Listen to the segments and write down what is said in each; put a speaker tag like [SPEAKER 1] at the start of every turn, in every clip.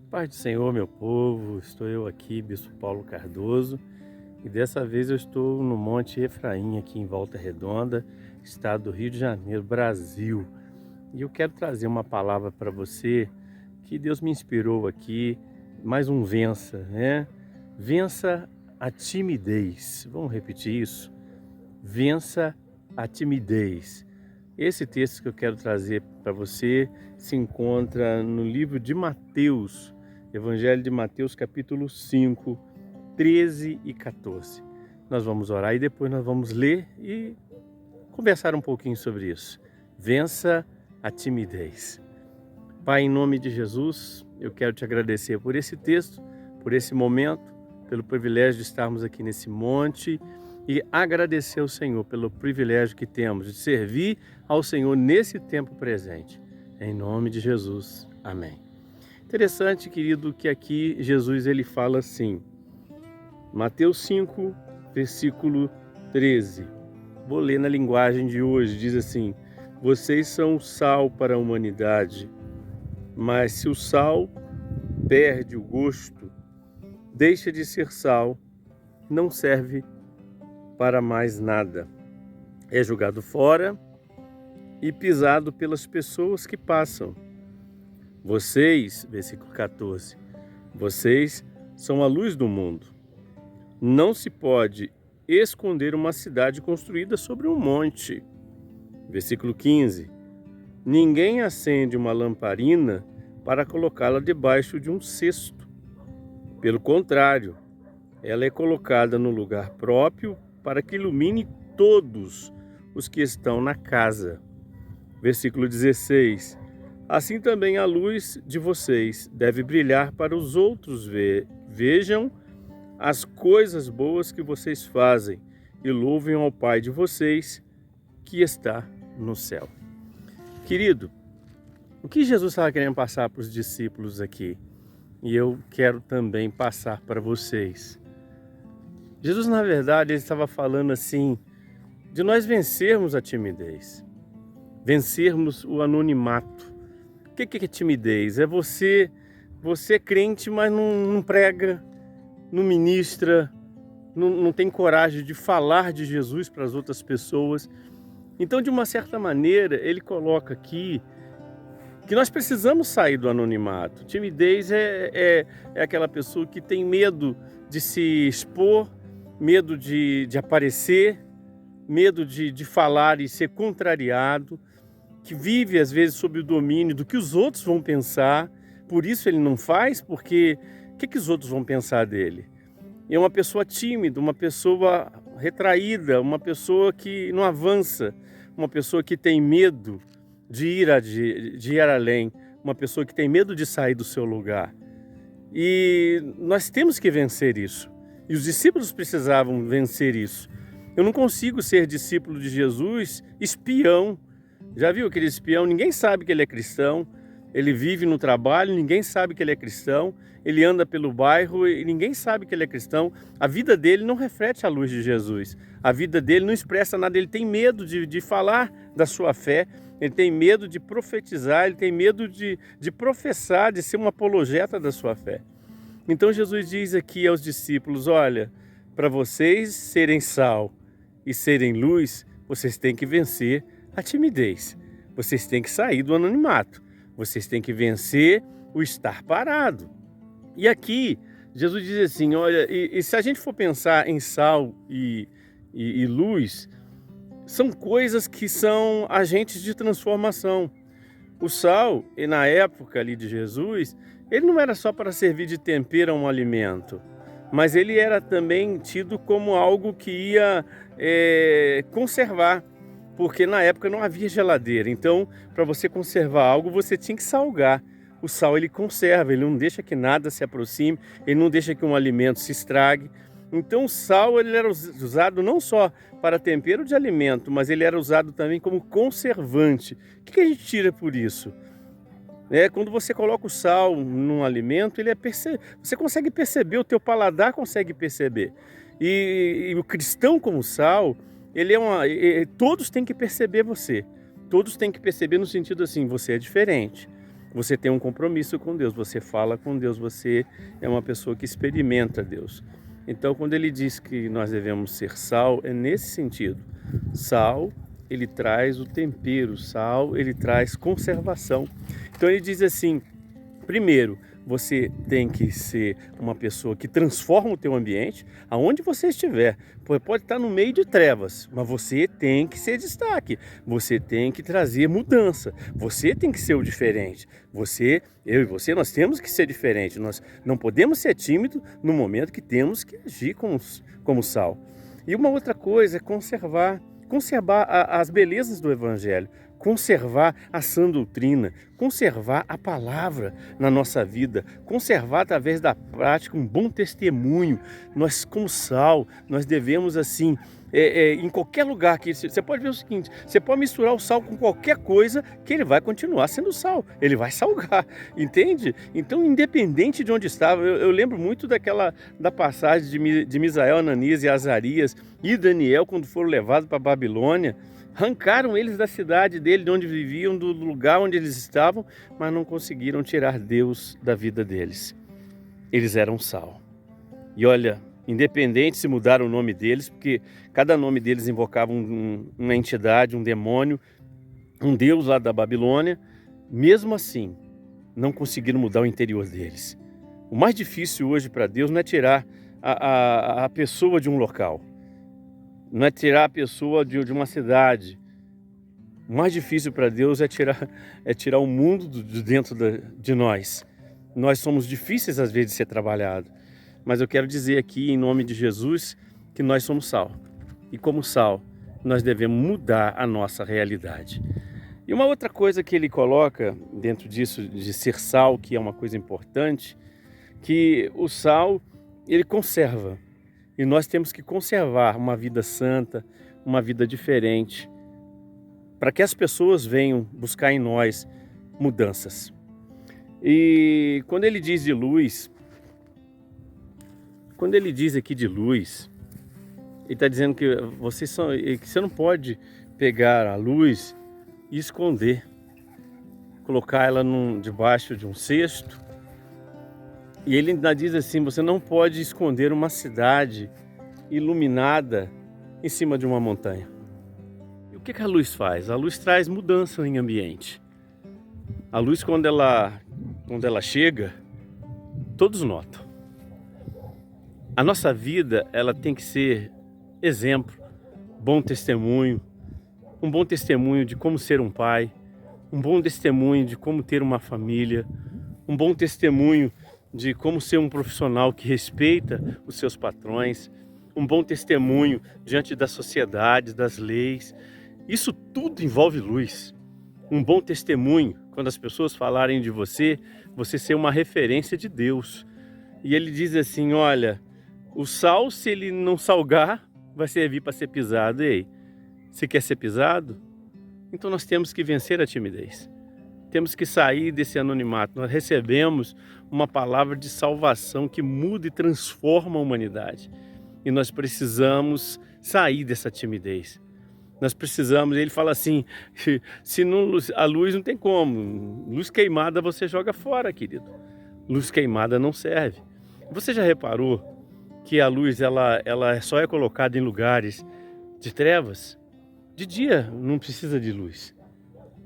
[SPEAKER 1] Paz do Senhor, meu povo, estou eu aqui, Bispo Paulo Cardoso, e dessa vez eu estou no Monte Efraim, aqui em Volta Redonda, estado do Rio de Janeiro, Brasil. E eu quero trazer uma palavra para você que Deus me inspirou aqui, mais um vença, né? Vença a timidez. Vamos repetir isso? Vença a timidez. Esse texto que eu quero trazer para você se encontra no livro de Mateus, Evangelho de Mateus, capítulo 5, 13 e 14. Nós vamos orar e depois nós vamos ler e conversar um pouquinho sobre isso. Vença a timidez. Pai, em nome de Jesus, eu quero te agradecer por esse texto, por esse momento, pelo privilégio de estarmos aqui nesse monte e agradecer ao Senhor pelo privilégio que temos de servir ao Senhor nesse tempo presente. Em nome de Jesus. Amém. Interessante, querido, que aqui Jesus ele fala assim, Mateus 5, versículo 13. Vou ler na linguagem de hoje, diz assim, vocês são o sal para a humanidade, mas se o sal perde o gosto, deixa de ser sal, não serve para mais nada. É jogado fora e pisado pelas pessoas que passam. Vocês, versículo 14, vocês são a luz do mundo. Não se pode esconder uma cidade construída sobre um monte. Versículo 15, ninguém acende uma lamparina para colocá-la debaixo de um cesto. Pelo contrário, ela é colocada no lugar próprio para que ilumine todos os que estão na casa. Versículo 16, assim também a luz de vocês deve brilhar para os outros vejam as coisas boas que vocês fazem e louvem ao Pai de vocês que está no céu. Querido, o que Jesus estava querendo passar para os discípulos aqui? E eu quero também passar para vocês. Jesus, na verdade, ele estava falando assim, de nós vencermos a timidez, vencermos o anonimato. O que é timidez? É você é crente, mas não prega, não ministra, não tem coragem de falar de Jesus para as outras pessoas. Então, de uma certa maneira, ele coloca aqui que nós precisamos sair do anonimato. Timidez é aquela pessoa que tem medo de se expor, medo de aparecer, medo de falar e ser contrariado, que vive às vezes sob o domínio do que os outros vão pensar, por isso ele não faz, porque o que os outros vão pensar dele? É uma pessoa tímida, uma pessoa retraída, uma pessoa que não avança, uma pessoa que tem medo de ir além, uma pessoa que tem medo de sair do seu lugar. E nós temos que vencer isso. E os discípulos precisavam vencer isso. Eu não consigo ser discípulo de Jesus espião. Já viu aquele espião? Ninguém sabe que ele é cristão. Ele vive no trabalho, ninguém sabe que ele é cristão. Ele anda pelo bairro e ninguém sabe que ele é cristão. A vida dele não reflete a luz de Jesus. A vida dele não expressa nada. Ele tem medo de falar da sua fé. Ele tem medo de profetizar. Ele tem medo de professar, de ser um apologeta da sua fé. Então Jesus diz aqui aos discípulos, olha, para vocês serem sal e serem luz, vocês têm que vencer a timidez. Vocês têm que sair do anonimato. Vocês têm que vencer o estar parado. E aqui, Jesus diz assim, olha, e se a gente for pensar em sal e luz, são coisas que são agentes de transformação. O sal, na época ali de Jesus, ele não era só para servir de tempero a um alimento, mas ele era também tido como algo que ia conservar, porque na época não havia geladeira. Então, para você conservar algo, você tinha que salgar. O sal ele conserva, ele não deixa que nada se aproxime, ele não deixa que um alimento se estrague. Então o sal ele era usado não só para tempero de alimento, mas ele era usado também como conservante. O que a gente tira por isso? Quando você coloca o sal num alimento, você consegue perceber, o teu paladar consegue perceber. E o cristão como sal, todos têm que perceber você. Todos têm que perceber no sentido assim, você é diferente. você tem um compromisso com Deus, você fala com Deus, você é uma pessoa que experimenta Deus. Então, quando ele diz que nós devemos ser sal, é nesse sentido. Sal, ele traz o tempero, sal, ele traz conservação. Então, ele diz assim, primeiro, você tem que ser uma pessoa que transforma o teu ambiente, aonde você estiver. Pode estar no meio de trevas, mas você tem que ser destaque. Você tem que trazer mudança. Você tem que ser o diferente. Eu e você, nós temos que ser diferente. Nós não podemos ser tímidos no momento que temos que agir como sal. E uma outra coisa é conservar as belezas do Evangelho, conservar a sã doutrina, conservar a palavra na nossa vida, conservar através da prática um bom testemunho. Nós, como sal, nós devemos assim, em qualquer lugar que você pode ver o seguinte, você pode misturar o sal com qualquer coisa que ele vai continuar sendo sal, ele vai salgar, entende? Então, independente de onde estava, eu lembro muito da passagem de Misael, Ananias e Azarias e Daniel, quando foram levados para a Babilônia. Arrancaram eles da cidade dele, de onde viviam, do lugar onde eles estavam, mas não conseguiram tirar Deus da vida deles. Eles eram sal. E olha, independente se mudaram o nome deles, porque cada nome deles invocava uma entidade, um demônio, um deus lá da Babilônia, mesmo assim, não conseguiram mudar o interior deles. O mais difícil hoje para Deus não é tirar a pessoa de um local, não é tirar a pessoa de uma cidade. O mais difícil para Deus é tirar o mundo de dentro de nós. Nós somos difíceis às vezes de ser trabalhados. Mas eu quero dizer aqui, em nome de Jesus, que nós somos sal. E como sal, nós devemos mudar a nossa realidade. E uma outra coisa que ele coloca dentro disso, de ser sal, que é uma coisa importante, que o sal, ele conserva. E nós temos que conservar uma vida santa, uma vida diferente, para que as pessoas venham buscar em nós mudanças. E quando ele diz de luz, quando ele diz aqui de luz, ele está dizendo que você não pode pegar a luz e esconder, colocar ela debaixo de um cesto. E ele ainda diz assim, você não pode esconder uma cidade iluminada em cima de uma montanha. E o que a luz faz? A luz traz mudança em ambiente. A luz, quando ela chega, todos notam. A nossa vida, ela tem que ser exemplo, bom testemunho, um bom testemunho de como ser um pai, um bom testemunho de como ter uma família, um bom testemunho de como ser um profissional que respeita os seus patrões, um bom testemunho diante da sociedade, das leis. Isso tudo envolve luz. Um bom testemunho, quando as pessoas falarem de você, você ser uma referência de Deus. E ele diz assim, olha, o sal, se ele não salgar, vai servir para ser pisado. E aí, você quer ser pisado? Então nós temos que vencer a timidez. Temos que sair desse anonimato. Nós recebemos uma palavra de salvação que muda e transforma a humanidade. E nós precisamos sair dessa timidez. Nós precisamos, ele fala assim, se não, a luz não tem como. Luz queimada você joga fora, querido. Luz queimada não serve. Você já reparou que a luz ela só é colocada em lugares de trevas? De dia não precisa de luz,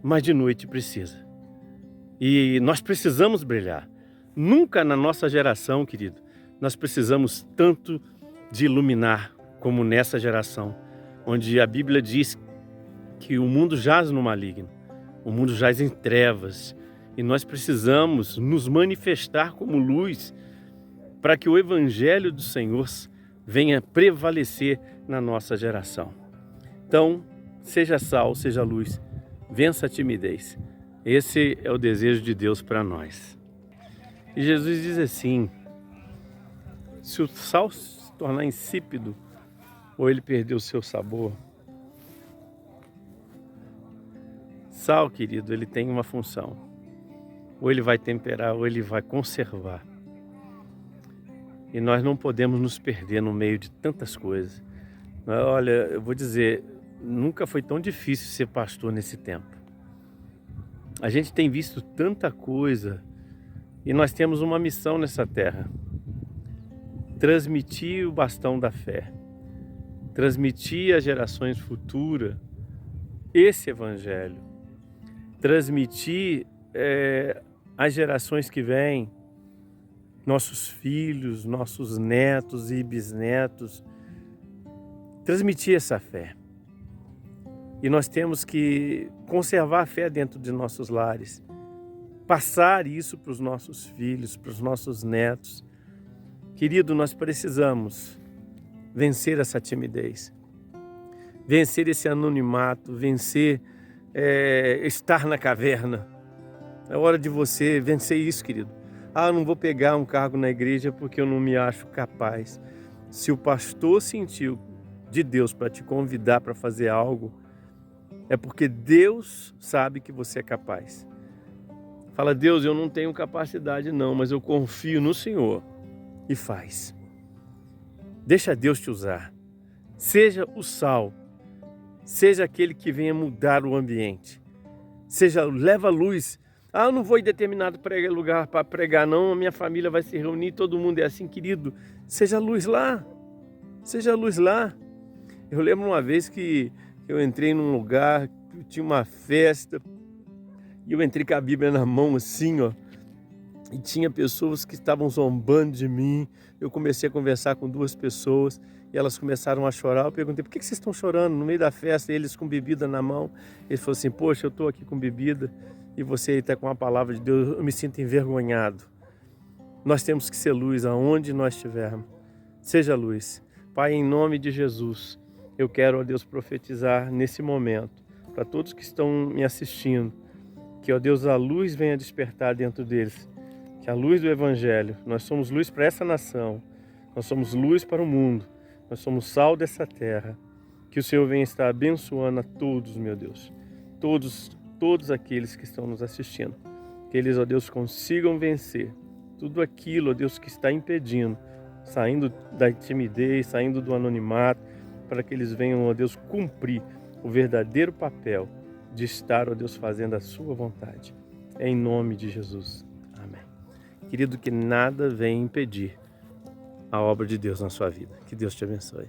[SPEAKER 1] mas de noite precisa. E nós precisamos brilhar. Nunca na nossa geração, querido, nós precisamos tanto de iluminar como nessa geração, onde a Bíblia diz que o mundo jaz no maligno, o mundo jaz em trevas, e nós precisamos nos manifestar como luz para que o Evangelho do Senhor venha prevalecer na nossa geração. Então, seja sal, seja luz, vença a timidez. Esse é o desejo de Deus para nós. E Jesus diz assim, se o sal se tornar insípido, ou ele perder o seu sabor, sal, querido, ele tem uma função. Ou ele vai temperar, ou ele vai conservar. E nós não podemos nos perder no meio de tantas coisas. Olha, eu vou dizer, nunca foi tão difícil ser pastor nesse tempo. A gente tem visto tanta coisa e nós temos uma missão nessa terra: transmitir o bastão da fé, transmitir às gerações futuras esse evangelho, transmitir às gerações que vêm, nossos filhos, nossos netos e bisnetos, transmitir essa fé. E nós temos que conservar a fé dentro de nossos lares, passar isso para os nossos filhos, para os nossos netos. Querido, nós precisamos vencer essa timidez, vencer esse anonimato, vencer estar na caverna. É hora de você vencer isso, querido. Eu não vou pegar um cargo na igreja porque eu não me acho capaz. Se o pastor sentiu de Deus para te convidar para fazer algo, é porque Deus sabe que você é capaz. Fala: Deus, eu não tenho capacidade não, mas eu confio no Senhor. E faz. Deixa Deus te usar. Seja o sal. Seja aquele que venha mudar o ambiente. Leva luz. Eu não vou em determinado lugar para pregar não, a minha família vai se reunir, todo mundo é assim, querido. Seja luz lá. Seja luz lá. Eu lembro uma vez que eu entrei num lugar, tinha uma festa, e eu entrei com a Bíblia na mão assim, ó, e tinha pessoas que estavam zombando de mim. Eu comecei a conversar com duas pessoas, e elas começaram a chorar. Eu perguntei: por que vocês estão chorando no meio da festa? E eles com bebida na mão. Eles falaram assim: poxa, eu estou aqui com bebida, e você aí está com a palavra de Deus, eu me sinto envergonhado. Nós temos que ser luz aonde nós estivermos. Seja luz. Pai, em nome de Jesus, eu quero, ó Deus, profetizar nesse momento, para todos que estão me assistindo, que, ó Deus, a luz venha despertar dentro deles, que a luz do Evangelho, nós somos luz para essa nação, nós somos luz para o mundo, nós somos sal dessa terra, que o Senhor venha estar abençoando a todos, meu Deus, todos aqueles que estão nos assistindo, que eles, ó Deus, consigam vencer tudo aquilo, ó Deus, que está impedindo, saindo da timidez, saindo do anonimato, para que eles venham, ó Deus, cumprir o verdadeiro papel de estar, ó Deus, fazendo a sua vontade. Em nome de Jesus. Amém. Querido, que nada venha impedir a obra de Deus na sua vida. Que Deus te abençoe.